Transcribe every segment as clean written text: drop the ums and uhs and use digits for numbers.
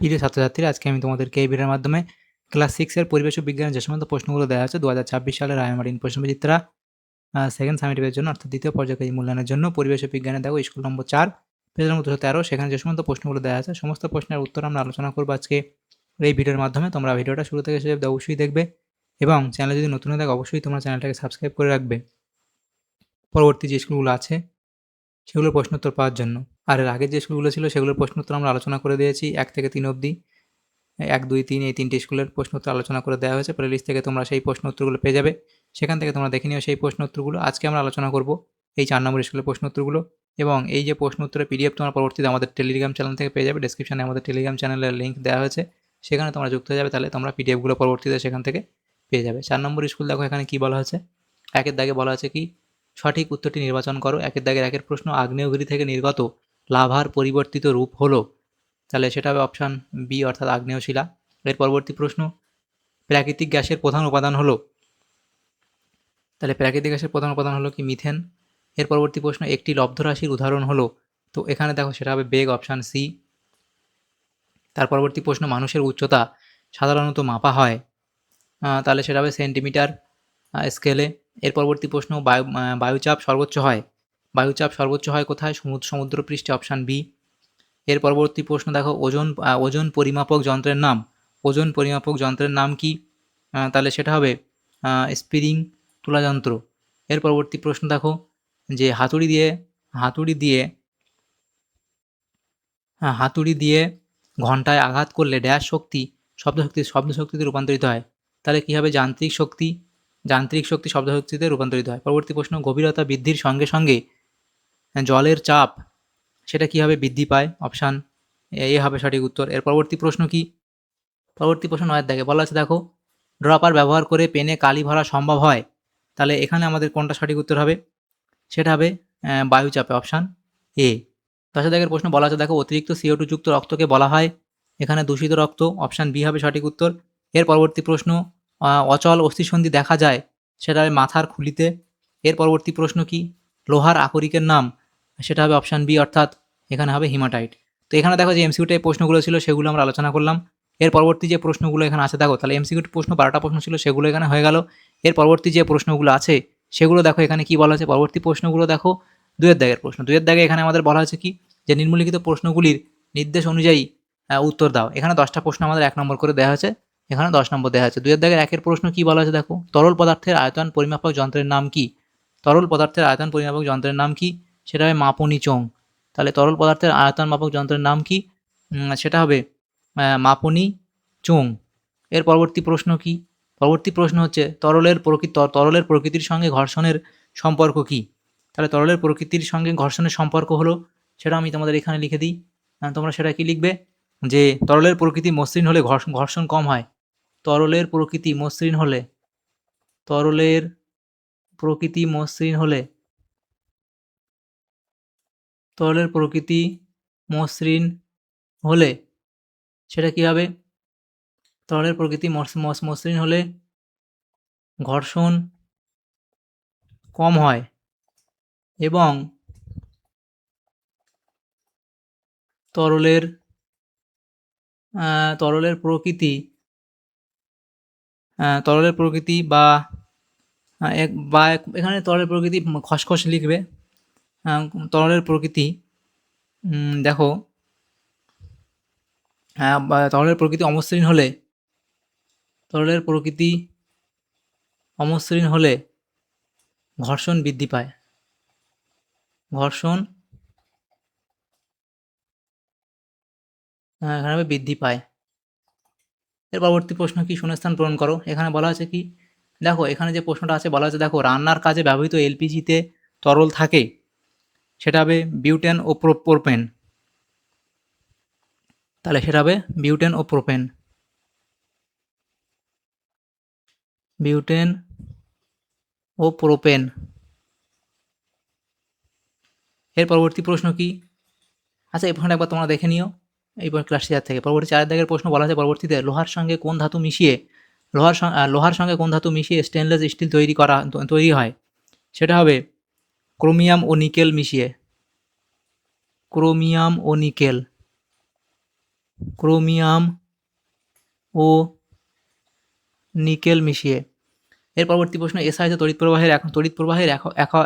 প্রিয় ছাত্রছাত্রীরা, আজকে আমি তোমাদেরকে এই ভিডিওর মাধ্যমে ক্লাস 6 এর পরিবেশ ও বিজ্ঞানের যে সমস্ত প্রশ্নগুলো দেওয়া আছে 2026 সালের আইএমআরইন প্রশ্নবিচিত্রা সেকেন্ড সামেটিভের জন্য অর্থাৎ দ্বিতীয় পর্যায়কারী মূল্যায়নের জন্য পরিবেশ ও বিজ্ঞানে দেখো স্কুল নম্বর 4 পেজ নম্বর 213, সেখানে যে সমস্ত প্রশ্নগুলো দেওয়া আছে সমস্ত প্রশ্নের উত্তর আমরা আলোচনা করবো আজকে এই ভিডিওর মাধ্যমে। তোমরা ভিডিওটা শুরু থেকে শেষ অবধি অবশ্যই দেখবে এবং চ্যানেলে যদি নতুন হয়ে থাকে অবশ্যই তোমরা চ্যানেলটাকে সাবস্ক্রাইব করে রাখবে পরবর্তী যে স্কুলগুলো আছে সেগুলোর প্রশ্নোত্তর পাওয়ার জন্য। আর এর আগের যে স্কুলগুলো ছিল সেগুলোর প্রশ্নোত্তর আমরা আলোচনা করে দিয়েছি 1 থেকে 3 অবধি। 1, 2, 3 এই 3টে স্কুলের প্রশ্নোত্তর আলোচনা করে দেওয়া হয়েছে। প্লেলিস্ট থেকে তোমরা সেই প্রশ্ন উত্তরগুলো পেয়ে যাবে, সেখান থেকে তোমরা দেখে নিও সেই প্রশ্ন উত্তরগুলো। আজকে আমরা আলোচনা করব এই 4 নম্বর স্কুলের প্রশ্ন উত্তরগুলো এবং এই যে প্রশ্ন উত্তরের পিডিএফ তোমরা পরবর্তীতে আমাদের টেলিগ্রাম চ্যানেল থেকে পেয়ে যাবে। ডেসক্রিপশনে আমাদের টেলিগ্রাম চ্যানেলের লিঙ্ক দেওয়া হয়েছে, সেখানে তোমরা যুক্ত হয়ে যাবে, তাহলে তোমরা পিডিএফগুলো পরবর্তীতে সেখান থেকে পেয়ে যাবে। 4 নম্বর স্কুল দেখো এখানে কী বলা হয়েছে। একের দাগে বলা আছে কি, সঠিক উত্তরটি নির্বাচন করো। একের দাগের একের প্রশ্ন, আগ্নেয়গিরি থেকে নির্গত লাভার পরিবর্তিত রূপ হলো, তাহলে সেটা হবে অপশান বি অর্থাৎ আগ্নেয় শিলা। এর পরবর্তী প্রশ্ন, প্রাকৃতিক গ্যাসের প্রধান উপাদান হলো, তাহলে প্রাকৃতিক গ্যাসের প্রধান উপাদান হলো কি মিথেন। এর পরবর্তী প্রশ্ন, একটি লব্ধরাশির উদাহরণ হলো, তো এখানে দেখো সেটা হবে বেগ, অপশান সি। তার পরবর্তী প্রশ্ন, মানুষের উচ্চতা সাধারণত মাপা হয়, তাহলে সেটা হবে সেন্টিমিটার স্কেলে। এর পরবর্তী প্রশ্ন, বায়ুচাপ সর্বোচ্চ হয়, বায়ুচাপ সর্বোচ্চ হয় কোথায়, সমুদ্রপৃষ্ঠে, অপশান বি। এর পরবর্তী প্রশ্ন দেখো, ওজন পরিমাপক যন্ত্রের নাম, ওজন পরিমাপক যন্ত্রের নাম কি, তাহলে সেটা হবে স্পিরিং তুলা যন্ত্র। এর পরবর্তী প্রশ্ন দেখো যে হাতুড়ি দিয়ে ঘণ্টায় আঘাত করলে ড্যাশ শক্তি শব্দ শক্তিতে রূপান্তরিত হয়, তাহলে কী হবে, যান্ত্রিক শক্তি শব্দ শক্তিতে রূপান্তরিত হয়। পরবর্তী প্রশ্ন, গভীরতা বৃদ্ধির সঙ্গে সঙ্গে জলের চাপ সেটা কীভাবে বৃদ্ধি পায়, অপশান এ হবে সঠিক উত্তর। এর পরবর্তী প্রশ্ন কি, পরবর্তী প্রশ্ন 9 দাগে বলা আছে দেখো, ড্রপার ব্যবহার করে পেনে কালি ভরা সম্ভব হয়, তাহলে এখানে আমাদের কোনটা সঠিক উত্তর হবে, সেটা হবে বায়ুচাপে, অপশান এ। 10 দাগের প্রশ্ন বলা আছে দেখো, অতিরিক্ত CO2 যুক্ত রক্তকে বলা হয়, এখানে দূষিত রক্ত, অপশান বি হবে সঠিক উত্তর। এর পরবর্তী প্রশ্ন, অচল অস্থিসন্ধি দেখা যায়, সেটা হবে মাথার খুলিতে। এর পরবর্তী প্রশ্ন কি, লোহার আকরিকের নাম, সেটা হবে অপশান বি অর্থাৎ এখানে হবে হিমাটাইট। তো এখানে দেখো যে এমসিকিউ টাইপ প্রশ্নগুলো ছিল সেগুলো আমরা আলোচনা করলাম। এর পরবর্তী যে প্রশ্নগুলো এখানে আছে দেখো, তাহলে এমসিকিউ প্রশ্ন 12টা প্রশ্ন ছিল সেগুলো এখানে হয়ে গেল। এর পরবর্তী যে প্রশ্নগুলো আছে সেগুলো দেখো এখানে কি বলা আছে, পরবর্তী প্রশ্নগুলো দেখো 2 এর দাগের প্রশ্ন। 2 এর দাগে এখানে আমাদের বলা হয়েছে কি, যে নিম্নলিখিত প্রশ্নগুলির নির্দেশ অনুযায়ী উত্তর দাও। এখানে 10টা প্রশ্ন আমাদের 1 নম্বর করে দেওয়া হয়েছে, এখানে 10 নম্বর দেওয়া আছে। 2 এর দাগের 1 প্রশ্ন কি বলা আছে দেখো, তরল পদার্থের আয়তন পরিমাপক যন্ত্রের নাম কি, তরল পদার্থের আয়তন পরিমাপক যন্ত্রের নাম কি, সেটা হবে মাপনী চোঙ। তাহলে তরল পদার্থের আয়তন মাপক যন্ত্রের নাম কি, সেটা হবে মাপনী চোঙ। এর পরবর্তী প্রশ্ন কি, পরবর্তী প্রশ্ন হচ্ছে তরলের প্রকৃতির সঙ্গে ঘর্ষণের সম্পর্ক কি, তাহলে তরলের প্রকৃতির সঙ্গে ঘর্ষণের সম্পর্ক হলো, সেটা আমি তোমাদের এখানে লিখে দিই, তোমরা সেটা কি লিখবে, যে তরলের প্রকৃতি মসৃণ হলে ঘর্ষণ কম হয়, তরলের প্রকৃতি মসৃণ হলে, তরলের প্রকৃতি মসৃণ হলে, তরলের প্রকৃতি মসৃণ হলে সেটা কী হবে, তরলের প্রকৃতি মসৃণ হলে ঘর্ষণ কম হয় এবং তরলের তরলের প্রকৃতি বা এখানে তরলের প্রকৃতি খসখস লিখবে। তরলের প্রকৃতি দেখো তরলের প্রকৃতি অমসৃণ হলে ঘর্ষণ বৃদ্ধি পায়, ঘর্ষণ এখানে হবে বৃদ্ধি পায়। এর পরবর্তী প্রশ্ন কি, শূন্যস্থান পূরণ করো। এখানে বলা আছে কি, দেখো এখানে যে প্রশ্নটা আছে বলা আছে দেখো, রান্নার কাজে ব্যবহৃত এলপিজিতে তরল থাকে, সেটা হবে বিউটেন ও প্রোপেন, তাহলে সেটা হবে বিউটেন ও প্রোপেন, বিউটেন ও প্রোপেন। এর পরবর্তী প্রশ্ন কি, আচ্ছা এই প্রশ্নটা একবার তোমরা দেখে নিও এই ক্লাস 4 থেকে। পরবর্তী 4 দাগের প্রশ্ন বলা আছে, পরবর্তীতে লোহার সঙ্গে কোন ধাতু মিশিয়ে স্টেনলেস স্টিল তৈরি হয়, সেটা হবে ক্রোমিয়াম ও নিকেল মিশিয়ে, ক্রোমিয়াম ও নিকেল। ক্রোমিয়াম ও নিকেল মিশিয়ে। এর পরবর্তী প্রশ্ন, এসআই তড়িৎ প্রবাহের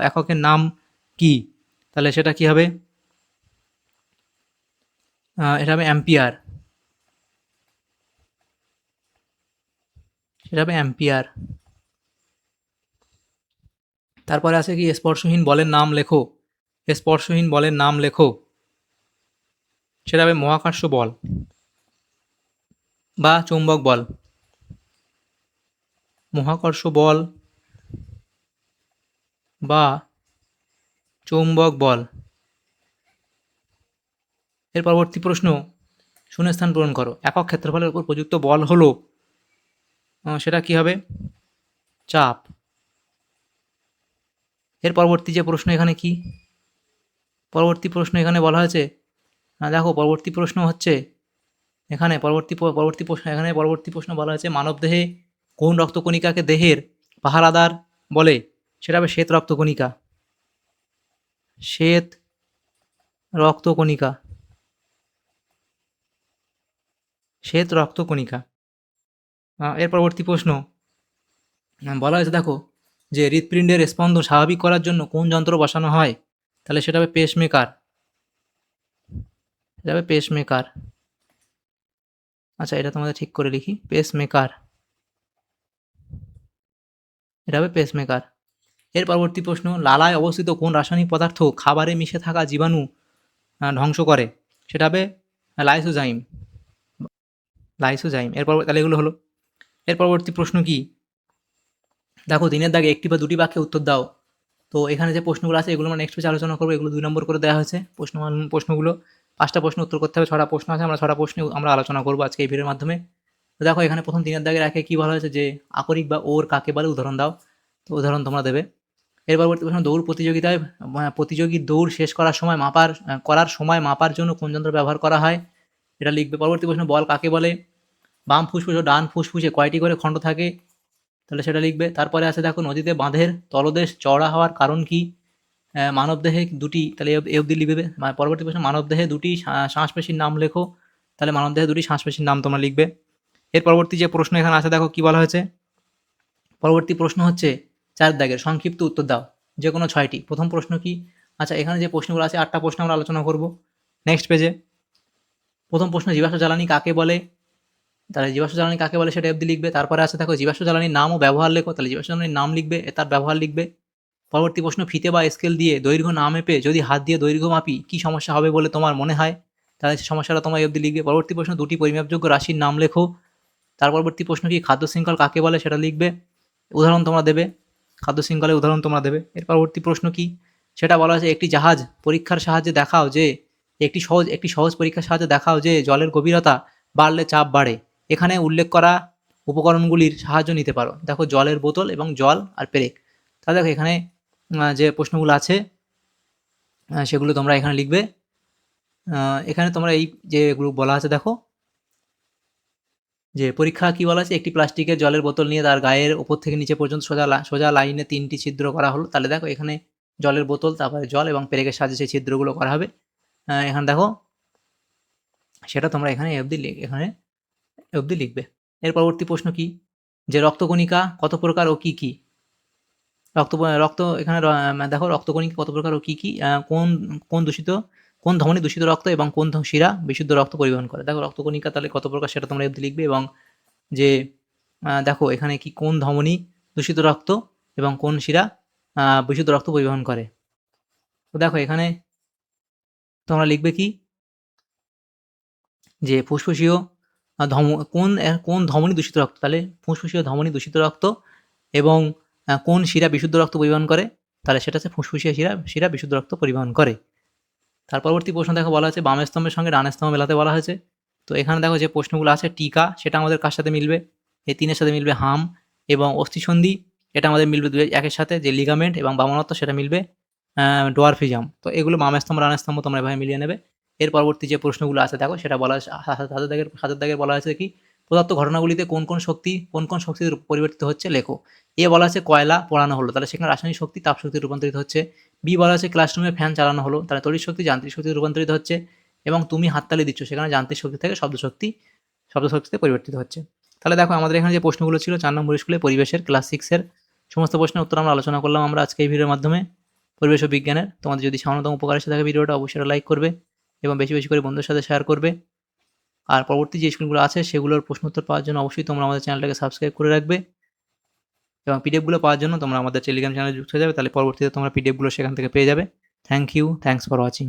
এককের নাম কি? তাহলে সেটা কি হবে? এটা হবে অ্যাম্পিয়ার। সেটা হবে অ্যাম্পিয়ার। তারপরে আছে কি, স্পর্শহীন বলের নাম লেখো। স্পর্শহীন বলের নাম লেখো। সেটা হবে মহাকর্ষ বল বা চৌম্বক বল। মহাকর্ষ বল বা চৌম্বক বল। এর পরবর্তী প্রশ্ন, শূন্যস্থান পূরণ করো। একক ক্ষেত্রফলের উপর প্রযুক্ত বল হলো, সেটা কি হবে? চাপ। এর পরবর্তী যে প্রশ্ন এখানে কি? পরবর্তী প্রশ্ন এখানে বলা হয়েছে, দেখো পরবর্তী প্রশ্ন হচ্ছে এখানে পরবর্তী প্রশ্ন বলা হয়েছে, মানবদেহে কোন রক্তকণিকাকে দেহের পাহারাদার বলে? সেটা হবে শ্বেত রক্তকণিকা। শ্বেত রক্তকণিকা। শ্বেত রক্তকণিকা। এর পরবর্তী প্রশ্ন বলা হয়েছে, দেখো যে হৃৎপিণ্ডের স্পন্দন স্বাভাবিক করার জন্য কোন যন্ত্র বসানো হয়? তাহলে সেটা হবে পেসমেকার। এটা হবে পেসমেকার। আচ্ছা, এটা তোমাদের ঠিক করে লিখি, পেসমেকার। এটা হবে পেসমেকার। এর পরবর্তী প্রশ্ন, লালায় অবস্থিত কোন রাসায়নিক পদার্থ খাবারে মিশে থাকা জীবাণু ধ্বংস করে? সেটা হবে লাইসোজাইম। লাইসোজাইম। তাহলে এগুলো হলো। এর পরবর্তী প্রশ্ন কি? দেখো, দিনের দাগে একটি বা দুটি বাক্যে উত্তর দাও। তো এখানে যে প্রশ্নগুলো আছে এগুলো আমরা নেক্সট পেজে আলোচনা করবো। এগুলো 2 নম্বর করে দেওয়া হয়েছে প্রশ্নগুলো। 5টা প্রশ্ন উত্তর করতে হবে, 6টা প্রশ্ন আছে, আমরা 6টা প্রশ্ন আমরা আলোচনা করবো আজকে এই ভিডিওর মাধ্যমে। তো দেখো, এখানে প্রথম দিনের দাগের একে কী বলা হয়েছে, যে আকরিক বা ওর কাকে বলে, উদাহরণ দাও। তো উদাহরণ তোমরা দেবে। এর পরবর্তী প্রশ্ন, দৌড় প্রতিযোগিতায় প্রতিযোগী দৌড় শেষ করার সময় মাপার জন্য কোন যন্ত্র ব্যবহার করা হয়? এটা লিখবে। পরবর্তী প্রশ্ন, বল কাকে বলে? বাম ফুসফুস ও ডান ফুসফুসে কয়টি করে খণ্ড থাকে? তাহলে সেটা লিখবে। তারপরে আছে, দেখো নদীতে বাঁধের তলদেশ চওড়া হওয়ার কারণ কি? মানবদেহে দুটি, তাহলে এ অবধি লিখবে। পরবর্তী প্রশ্ন, মানবদেহে দুটি শ্বাসপেশির নাম লেখো। তাহলে মানবদেহে দুটি শ্বাসপেশির নাম তোমরা লিখবে। এর পরবর্তী যে প্রশ্ন এখানে আছে, দেখো কি বলা হয়েছে। পরবর্তী প্রশ্ন হচ্ছে 4 দাগের, সংক্ষিপ্ত উত্তর দাও যে কোনো 6টি। প্রথম প্রশ্ন কি? আচ্ছা, এখানে যে প্রশ্নগুলো আছে 8টা প্রশ্ন আমরা আলোচনা করব নেক্সট পেজে। প্রথম প্রশ্ন, জীবাশ্ম জ্বালানি কাকে বলে? তাহলে জীবাশ্ম জ্বালানি কাকে বলে সেটা অবধি লিখবে। তারপরে আছে, দেখো জীবাশ্ম জ্বালানির নাম ও ব্যবহার লেখো। তাহলে জীবাশ্ম জ্বালানির নাম লিখবে, তার ব্যবহার লিখবে। পরবর্তী প্রশ্ন, ফিতে বা স্কেল দিয়ে দৈর্ঘ্য না মেপে যদি হাত দিয়ে দৈর্ঘ্য মাপি কী সমস্যা হবে বলে তোমার মনে হয়? তাহলে সেই সমস্যাটা তোমার এই অবধি লিখবে। পরবর্তী প্রশ্ন, দুটি পরিমাপযোগ্য রাশির নাম লেখো। তার পরবর্তী প্রশ্ন কি, খাদ্য শৃঙ্খল কাকে বলে সেটা লিখবে। উদাহরণ তোমরা দেবে, খাদ্য শৃঙ্খলের উদাহরণ তোমরা দেবে। এর পরবর্তী প্রশ্ন কি? সেটা বলা হয়েছে, একটি জাহাজ পরীক্ষার সাহায্যে দেখাও যে একটি সহজ পরীক্ষার সাহায্যে দেখাও যে জলের গভীরতা বাড়লে চাপ বাড়ে। এখানে উল্লেখ করা উপকরণগুলির সাহায্য নিতে পারো। দেখো, জলের বোতল এবং জল আর পেরেক। তাহলে দেখো এখানে যে প্রশ্নগুলো আছে সেগুলো তোমরা এখানে লিখবে। এখানে তোমরা এই যে গ্রুপ বলা আছে, দেখো যে পরীক্ষা কি বলা আছে, একটি প্লাস্টিকের জলের বোতল নিয়ে তার গায়ের ওপর থেকে নিচে পর্যন্ত সোজা লাইনে 3টি ছিদ্র করা হলো। তাহলে দেখো এখানে জলের বোতল, তারপরে জল এবং পেরেকের সাহায্যে সেই ছিদ্রগুলো করা হবে। এখানে দেখো সেটা তোমরা এখানে অবধি লিখবে। এর পরবর্তী প্রশ্ন কি? যে রক্তকণিকা কত প্রকার ও কি কি? রক্ত এখানে দেখো রক্তকণিকা কত প্রকার ও কি কি? কোন ধমনী দূষিত রক্ত এবং কোন শিরা বিশুদ্ধ রক্ত পরিবহন করে? দেখো রক্তকণিকা তাহলে কত প্রকার সেটা তোমরা অবধি লিখবে। এবং যে দেখো এখানে কি, কোন ধমনী দূষিত রক্ত এবং কোন শিরা বিশুদ্ধ রক্ত পরিবহন করে? তো দেখো এখানে তোমরা লিখবে কি, যে ফুসফুসীয় কোন ধমনী দূষিত রক্ত? তাহলে ফুসফুসীয় ধমনী দূষিত রক্ত এবং কোন শিরা বিশুদ্ধ রক্ত পরিবহন করে? তাহলে সেটা হচ্ছে ফুসফুসীয় শিরা বিশুদ্ধ রক্ত পরিবহন করে। তার পরবর্তী প্রশ্ন দেখো বলা হয়েছে, বাম স্তম্ভের সঙ্গে ডান স্তম্ভ মেলাতে বলা হয়েছে। তো এখানে দেখো যে প্রশ্নগুলো আছে, টিকা সেটা আমাদের কার সাথে মিলবে? এই 3-এর সাথে মিলবে হাম। এবং অস্থিসন্ধি এটা আমাদের মিলবে 1-এর সাথে, যে লিগামেন্ট এবং বামনত্ব সেটা মিলবে ডোয়ারফিজাম। তো এগুলো বাম স্তম্ভ ডান স্তম্ভ তোমরা এভাবে মিলিয়ে নেবে। এর পরবর্তী যে প্রশ্নগুলো আছে দেখো সেটা বলা হয়েছে, 7 দাগের বলা হয়েছে কি, প্রদত্ত ঘটনাগুলিতে কোন কোন শক্তিতে পরিবর্তিত হচ্ছে লেখো। এ বলা আছে কয়লা পোড়ানো হলো, তাহলে সেখানে রাসায়নিক শক্তি তাপ শক্তিতে রূপান্তরিত হচ্ছে। বি বলা হচ্ছে ক্লাসরুমে ফ্যান চালানো হলো, তাহলে তড়িৎ শক্তি যান্ত্রিক শক্তিতে রূপান্তরিত হচ্ছে। এবং তুমি হাততালি দিচ্ছ, সেখানে যান্ত্রিক শক্তি থেকে শব্দশক্তিতে পরিবর্তিত হচ্ছে। তাহলে দেখো আমাদের এখানে যে প্রশ্নগুলো ছিল 4 নম্বর স্কুলে পরিবেশের ক্লাস 6 এর সমস্ত প্রশ্নের উত্তর আমরা আলোচনা করলাম আমরা আজকে এই ভিডিওর মাধ্যমে পরিবেশ ও বিজ্ঞানের। তোমাদের যদি সামান্যতম উপকার এসে থাকে ভিডিওটা অবশ্যই লাইক করবে এবং বেশি বেশি করে বন্ধুদের সাথে শেয়ার করবে। আর পরবর্তী যে স্কুলগুলো আছে সেগুলোর প্রশ্ন উত্তর পাওয়ার জন্য অবশ্যই তোমরা আমাদের চ্যানেলটাকে সাবস্ক্রাইব করে রাখবে এবং পিডিএফগুলো পাওয়ার জন্য তোমরা আমাদের টেলিগ্রাম চ্যানেলে যুক্ত হয়ে যাবে, তাহলে পরবর্তীতে তোমরা পিডিএফগুলো সেখান থেকে পেয়ে যাবে। Thank you, thanks for watching.